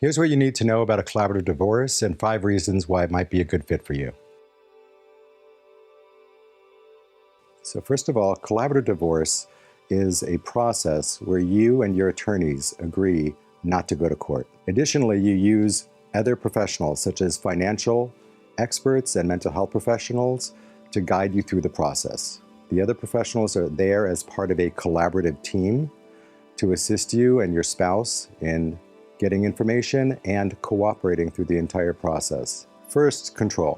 Here's what you need to know about a collaborative divorce and 5 reasons why it might be a good fit for you. So first of all, collaborative divorce is a process where you and your attorneys agree not to go to court. Additionally, you use other professionals such as financial experts and mental health professionals to guide you through the process. The other professionals are there as part of a collaborative team to assist you and your spouse in getting information and cooperating through the entire process. First, control.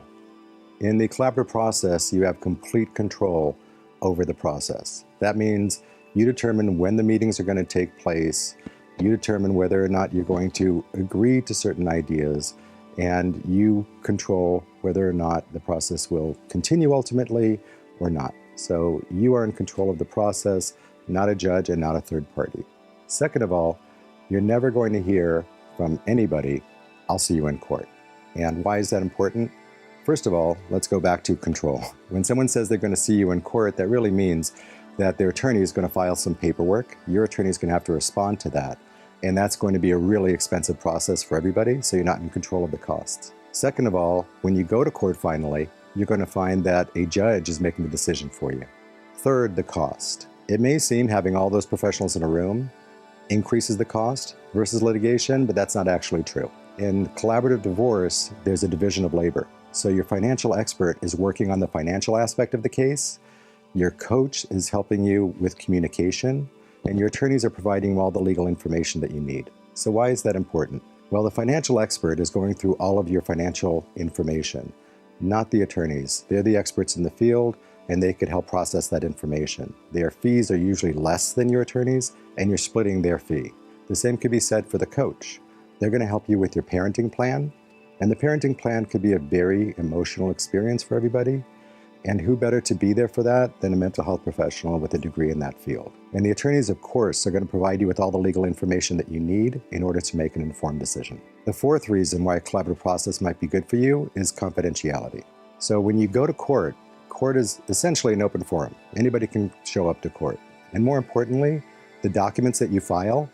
In the collaborative process, you have complete control over the process. That means you determine when the meetings are going to take place, you determine whether or not you're going to agree to certain ideas, and you control whether or not the process will continue ultimately or not. So you are in control of the process, not a judge and not a third party. Second of all, you're never going to hear from anybody, "I'll see you in court." And why is that important? First of all, let's go back to control. When someone says they're going to see you in court, that really means that their attorney is going to file some paperwork. Your attorney is going to have to respond to that. And that's going to be a really expensive process for everybody, so you're not in control of the costs. Second of all, when you go to court finally, you're going to find that a judge is making the decision for you. Third, the cost. It may seem having all those professionals in a room increases the cost versus litigation, but that's not actually true. In collaborative divorce, there's a division of labor. So your financial expert is working on the financial aspect of the case, your coach is helping you with communication, and your attorneys are providing you all the legal information that you need. So why is that important? Well, the financial expert is going through all of your financial information, not the attorneys. They're the experts in the field, and they could help process that information. Their fees are usually less than your attorneys, and you're splitting their fee. The same could be said for the coach. They're going to help you with your parenting plan, and the parenting plan could be a very emotional experience for everybody. And who better to be there for that than a mental health professional with a degree in that field? And the attorneys, of course, are going to provide you with all the legal information that you need in order to make an informed decision. The fourth reason why a collaborative process might be good for you is confidentiality. So when you go to court, court is essentially an open forum. Anybody can show up to court. And more importantly, the documents that you file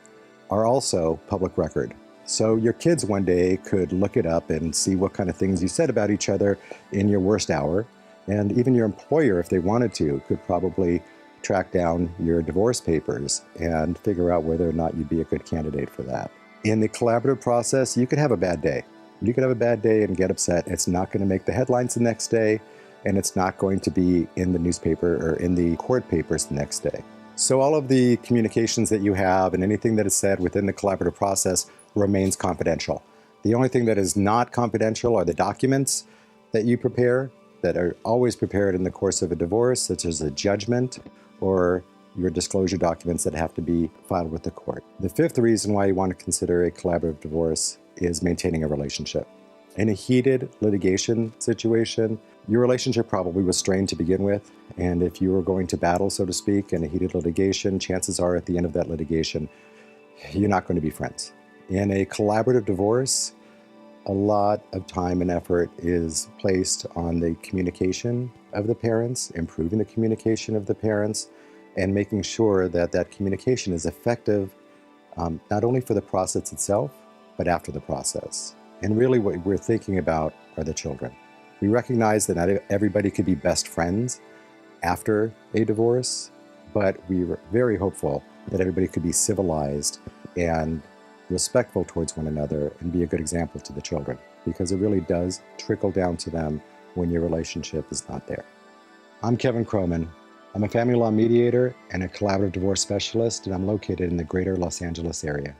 are also public record. So your kids one day could look it up and see what kind of things you said about each other in your worst hour. And even your employer, if they wanted to, could probably track down your divorce papers and figure out whether or not you'd be a good candidate for that. In the collaborative process, you could have a bad day. You could have a bad day and get upset. It's not going to make the headlines the next day, and it's not going to be in the newspaper or in the court papers the next day. So all of the communications that you have and anything that is said within the collaborative process remains confidential. The only thing that is not confidential are the documents that you prepare, that are always prepared in the course of a divorce, such as a judgment or your disclosure documents that have to be filed with the court. The fifth reason why you want to consider a collaborative divorce is maintaining a relationship. In a heated litigation situation, your relationship probably was strained to begin with, and if you were going to battle, so to speak, in a heated litigation, chances are at the end of that litigation, you're not going to be friends. In a collaborative divorce, a lot of time and effort is placed on the communication of the parents, improving the communication of the parents, and making sure that that communication is effective, not only for the process itself, but after the process. And really what we're thinking about are the children. We recognize that not everybody could be best friends after a divorce, but we're very hopeful that everybody could be civilized and respectful towards one another and be a good example to the children, because it really does trickle down to them when your relationship is not there. I'm Kevin Chroman. I'm a family law mediator and a collaborative divorce specialist, and I'm located in the greater Los Angeles area.